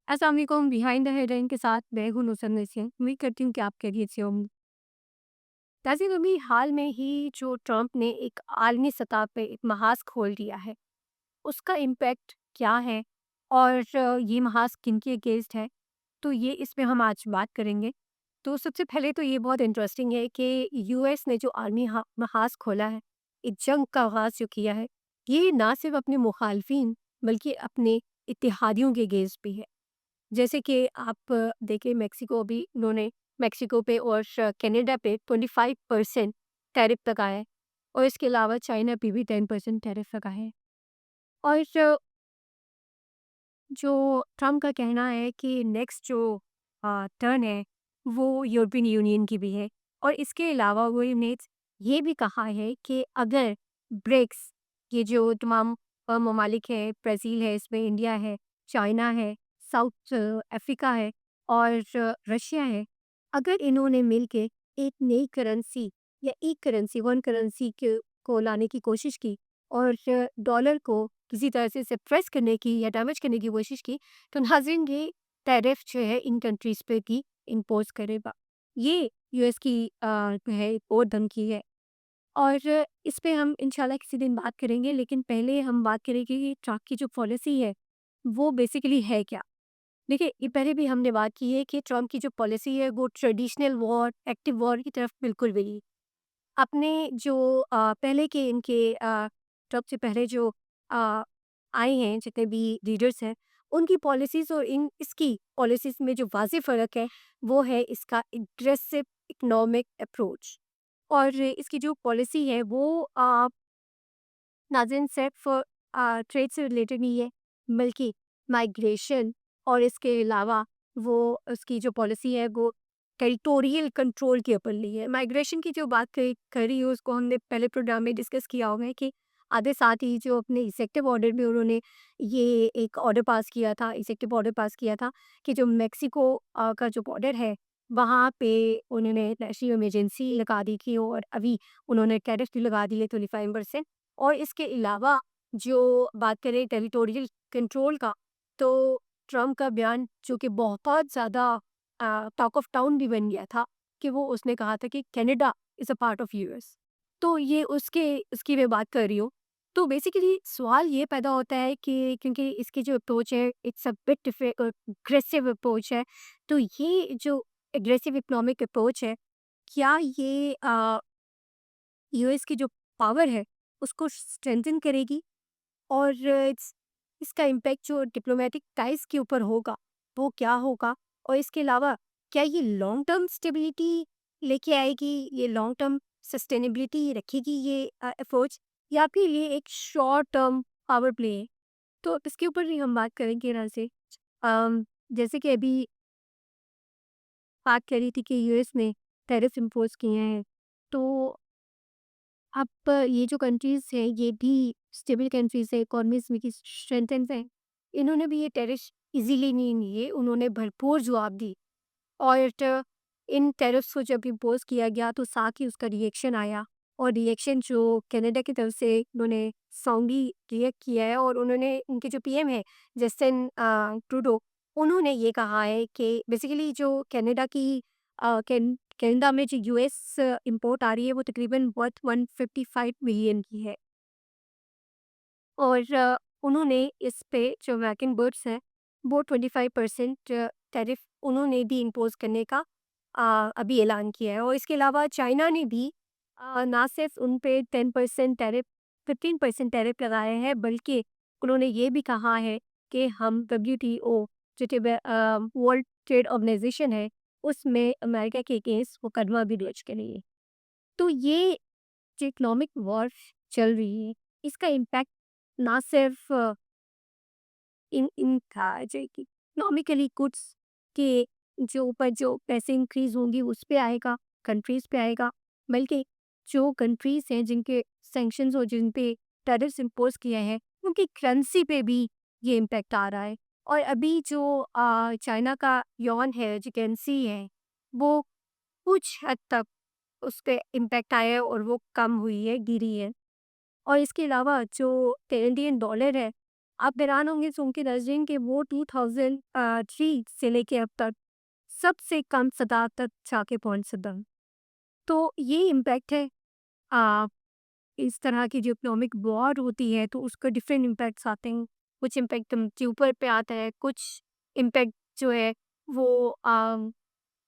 अस्सलाम वालेकुम। Behind the headline के साथ मैं हूं नुसरत नसीम। उम्मीद करती हूँ कि आप खैरियत से होंगे। नाज़रीन, अभी हाल में ही जो ट्रंप ने एक आलमी सतह पे एक महाज खोल दिया है, उसका इम्पैक्ट क्या है और ये महाज किनके अगेंस्ट है, तो ये इसमें हम आज बात करेंगे। तो सबसे पहले तो ये बहुत इंटरेस्टिंग है कि यूएस ने जो आर्मी महाज खोला है, एक जंग का आगाज़ जो किया है, ये ना सिर्फ अपने मुखालफिन बल्कि अपने इत्तेहादियों के अगेंस्ट भी है। जैसे कि आप देखिए, मेक्सिको भी उन्होंने मेक्सिको पे और कनाडा पे 25% टैरिफ लगाया है और इसके अलावा चाइना पे भी 10% टैरिफ लगाए हैं। और जो ट्रम्प का कहना है कि नेक्स्ट जो टर्न है वो यूरोपियन यूनियन की भी है। और इसके अलावा उन्होंने ये भी कहा है कि अगर ब्रिक्स, ये जो तमाम ममालिक है, ब्राज़ील है, इसमें इंडिया है, चाइना है, साउथ अफ्रीका है और रशिया है, अगर इन्होंने मिल के एक नई करेंसी या एक करेंसी वन करेंसी को लाने की कोशिश की और डॉलर को किसी तरह से सप्रेस करने की या डैमेज करने की कोशिश की, तो नाज़रीन ये टैरिफ जो है इन कंट्रीज़ पे भी इम्पोज़ करेगा। ये यूएस की जो है एक और धमकी है। और इस पे हम इंशाल्लाह किसी दिन बात करेंगे, लेकिन पहले हम बात करेंगे कि ट्रम्प की जो पॉलिसी है, वो बेसिकली है क्या? देखिए, ये पहले भी हमने बात की है कि ट्रम्प की जो पॉलिसी है वो ट्रेडिशनल वॉर, एक्टिव वॉर की तरफ बिल्कुल भी नहीं। अपने जो पहले के इनके ट्रम्प से पहले जो अ, आए हैं जितने भी लीडर्स हैं, उनकी पॉलिसीज़ और इन इसकी पॉलिसीज़ में जो वाज़िह फ़र्क है, वो है इसका एग्रेसिव इकोनॉमिक अप्रोच। और इसकी जो पॉलिसी है वो नाज़रीन सिर्फ ट्रेड से रिलेटेड नहीं है, बल्कि माइग्रेशन और इसके अलावा वो उसकी जो पॉलिसी है वो टेरिटोरियल कंट्रोल के ऊपर ली है। माइग्रेशन की जो बात कर रही हूँ, उसको हमने पहले प्रोग्राम में डिस्कस किया होगा कि आधे साथ ही जो अपने एग्ज़ेक्टिव ऑर्डर में उन्होंने ये एक ऑर्डर पास किया था, एग्ज़ेक्टिव ऑर्डर पास किया था कि जो मेक्सिको का जो बॉर्डर है, वहाँ पे उन्होंने नेशनल इमरजेंसी लगा दी थी और अभी उन्होंने टैरिफ भी लगा दी है 25%। और इसके अलावा जो बात करें टेरिटोरियल कंट्रोल का, तो ट्रम्प का बयान जो कि बहुत ज़्यादा टॉक ऑफ टाउन भी बन गया था कि वो उसने कहा था कि Canada is a part of US. तो ये उसकी मैं बात कर रही हूँ। तो बेसिकली सवाल ये पैदा होता है कि क्योंकि इसकी जो अप्रोच है it's a bit aggressive approach है। तो ये जो एग्रेसिव इकोनॉमिक अप्रोच है, क्या ये यूएस की जो पावर है उसको स्ट्रेंथन करेगी और इसका इम्पैक्ट जो डिप्लोमेटिक टाइज के ऊपर होगा वो क्या होगा? और इसके अलावा क्या ये लॉन्ग टर्म स्टेबिलिटी लेके आएगी, ये लॉन्ग टर्म सस्टेनेबिलिटी रखेगी ये अप्रोच, या फिर ये एक शॉर्ट टर्म पावर प्ले है? तो इसके ऊपर भी हम बात करेंगे यहाँ से। जैसे कि अभी बात करी थी कि यूएस ने टैरिफ इम्पोज किए हैं, तो अब ये जो कंट्रीज़ हैं, ये भी स्टेबल कंट्रीज़ हैं, इकोनॉमीज़ में की स्ट्रेंथेन्ड हैं। इन्होंने भी ये टेरिफ इज़िली नहीं लिए, उन्होंने भरपूर जवाब दी। और इन टेरिफ्स को जब इम्पोज़ किया गया तो साथ ही उसका रिएक्शन आया, और रिएक्शन जो कनाडा की तरफ से उन्होंने साउंडली रिएक्ट किया है। और उन्होंने, उनके जो पीएम हैं जस्टिन ट्रूडो, उन्होंने ये कहा है कि बेसिकली जो कनाडा की कनाडा में जो यूएस इंपोर्ट आ रही है वो तकरीबन वर्थ 155 मिलियन की है। और उन्होंने इस पे जो अमेरिकन बर्ड्स हैं वो 25% टैरिफ उन्होंने भी इम्पोज करने का अभी ऐलान किया है। और इसके अलावा चाइना ने भी ना सिर्फ उन पे 10% टैरिफ, 15% टैरिफ लगाए हैं, बल्कि उन्होंने ये भी कहा है कि हम डब्ल्यूटीओ, जो वर्ल्ड ट्रेड ऑर्गेनाइजेशन है, उसमें अमेरिका के अगेंस्ट मुकदमा भी दर्ज करेंगे। तो ये जो इकोनॉमिक वॉर चल रही है, इसका इम्पैक्ट ना सिर्फ इन इन था जो कि इकोनॉमिकली गुड्स के जो ऊपर जो पैसे इंक्रीज होंगी उस पे आएगा, कंट्रीज पे आएगा, बल्कि जो कंट्रीज हैं जिनके सैंक्शंस और जिन पे टैरिफ्स इम्पोज किए हैं, उनकी करेंसी पे भी ये इम्पैक्ट आ रहा है। और अभी जो चाइना का युआन है, जो करेंसी है, वो कुछ हद तक उस पे इम्पैक्ट आया है और वो कम हुई है, गिरी है। और इसके अलावा जो कैनेडियन डॉलर है, आप हैरान होंगे सुन के नाज़रीन कि वो 2003 से लेके अब तक सबसे कम सतह तक जाके पहुँच सका। तो ये इम्पैक्ट है। अ, इस तरह की जो इकोनॉमिक वॉर होती है तो उसका डिफरेंट इम्पैक्ट्स आते हैं। कुछ इम्पैक्ट कंज्यूमर पे आता है, कुछ इम्पैक्ट जो है वो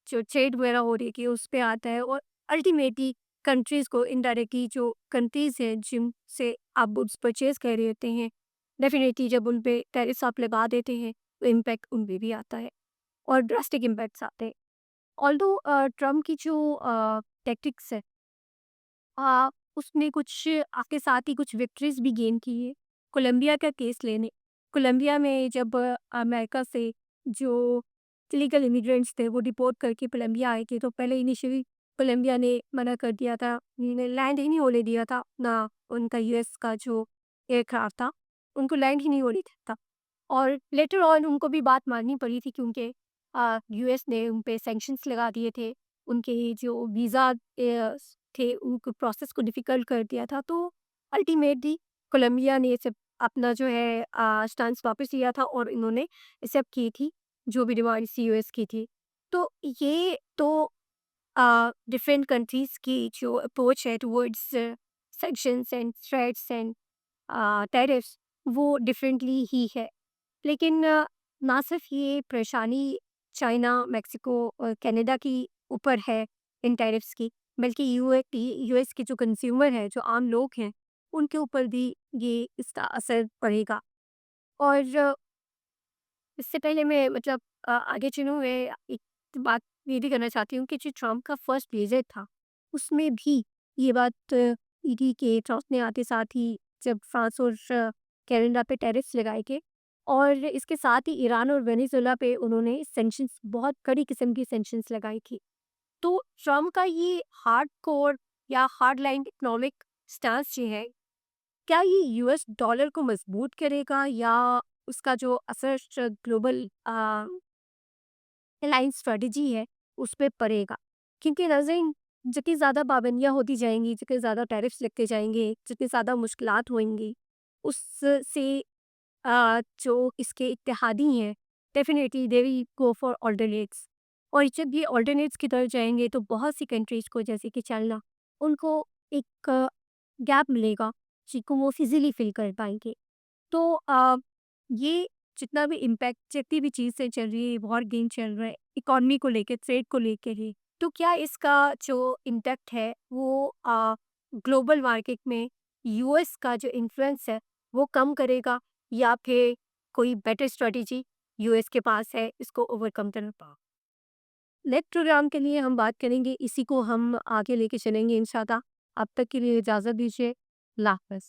जो ट्रेड वगैरह हो रही है उस पे आता है, और अल्टीमेटली कंट्रीज़ को इनडायरेक्टली जो कंट्रीज़ हैं जिनसे आप गुड्स परचेज कर रहे होते हैं, डेफिनेटली जब उन पे टैरिफ्स आप लगा देते हैं तो इम्पैक्ट उन पे भी आता है और ड्रास्टिक इम्पैक्ट्स आते हैं। ऑल्दो ट्रम्प की जो टैक्टिक्स है, उसने कुछ आपके साथ ही कुछ विक्ट्रीज़ भी गेन की है। कोलंबिया का केस लेने, कोलंबिया में जब अमेरिका से जो इलीगल इमिग्रेंट्स थे वो डिपोर्ट करके कोलंबिया आए थे, तो पहले इनिशियली कोलंबिया ने मना कर दिया था, उन्होंने लैंड ही नहीं होने दिया था, ना उनका यूएस का जो एयरक्राफ्ट था, उनको लैंड ही नहीं होने दिया था। और लेटर ऑन उनको भी बात माननी पड़ी थी क्योंकि यूएस ने उन पे सैंक्शंस लगा दिए थे, उनके जो वीज़ा थे उनको प्रोसेस को डिफ़िकल्ट कर दिया था। तो अल्टीमेटली कोलंबिया ने सब अपना जो है स्टांस वापस लिया था और इन्होंने एक्सेप्ट की थी जो भी डिमांड्स यूएस की थी। तो ये तो डिफरेंट कंट्रीज़ की जो अप्रोच है towards sanctions and threats and tariffs वो डिफरेंटली ही है। लेकिन ना सिर्फ ये परेशानी चाइना, मेक्सिको और कनाडा की ऊपर है इन टैरिफ्स की, बल्कि यूएस के जो कंज्यूमर हैं, जो आम लोग हैं, उनके ऊपर भी ये इसका असर पड़ेगा। और इससे पहले मैं मतलब आगे चलूँ, मैं एक बात ये भी करना चाहती हूँ कि जो ट्रम्प का फर्स्ट विज़िट था, उसमें भी ये बात थी कि ट्रम्प ने आते साथ ही जब फ्रांस और कनाडा पे टैरिफ्स लगाए थे, और इसके साथ ही ईरान और वेनेज़ुएला पे उन्होंने सैंक्शंस, बहुत कड़ी किस्म की सैंक्शंस लगाई थी। तो ट्रम्प का ये हार्डकोर या हार्ड लाइन इकोनॉमिक स्टांस जो है, क्या ये यूएस डॉलर को मजबूत करेगा या उसका जो असर ग्लोबल अलायंस स्ट्रेटजी है उस पे पड़ेगा? क्योंकि नाज़रीन, जितनी ज़्यादा पाबंदियाँ होती जाएंगी, जितने ज़्यादा टैरिफ्स लगते जाएंगे, जितनी ज़्यादा मुश्किलात होंगी, उससे जो इसके इत्तेहादी हैं, definitely they will go for alternates. और जब ये ऑल्टरनेट्स की तरफ जाएंगे तो बहुत सी कंट्रीज़ को, जैसे कि चाइना, उनको एक गैप मिलेगा जिनको वो इजीली फिल कर पाएंगे। तो ये जितना भी इम्पैक्ट, जितनी भी चीज़ें चल रही है, वॉर गेम चल रहा है, इकोनॉमी को लेके, ट्रेड को लेके ही, तो क्या इसका जो इम्पैक्ट है वो ग्लोबल मार्केट में यूएस का जो इन्फ्लुएंस है वो कम करेगा, या फिर कोई बेटर स्ट्रेटजी यूएस के पास है इसको ओवरकम करने का? नेक्स्ट प्रोग्राम के लिए हम बात करेंगे, इसी को हम आगे लेके चलेंगे इंशाल्लाह। अब तक के लिए इजाज़त दीजिए। अल्लाह हाफ़िज़।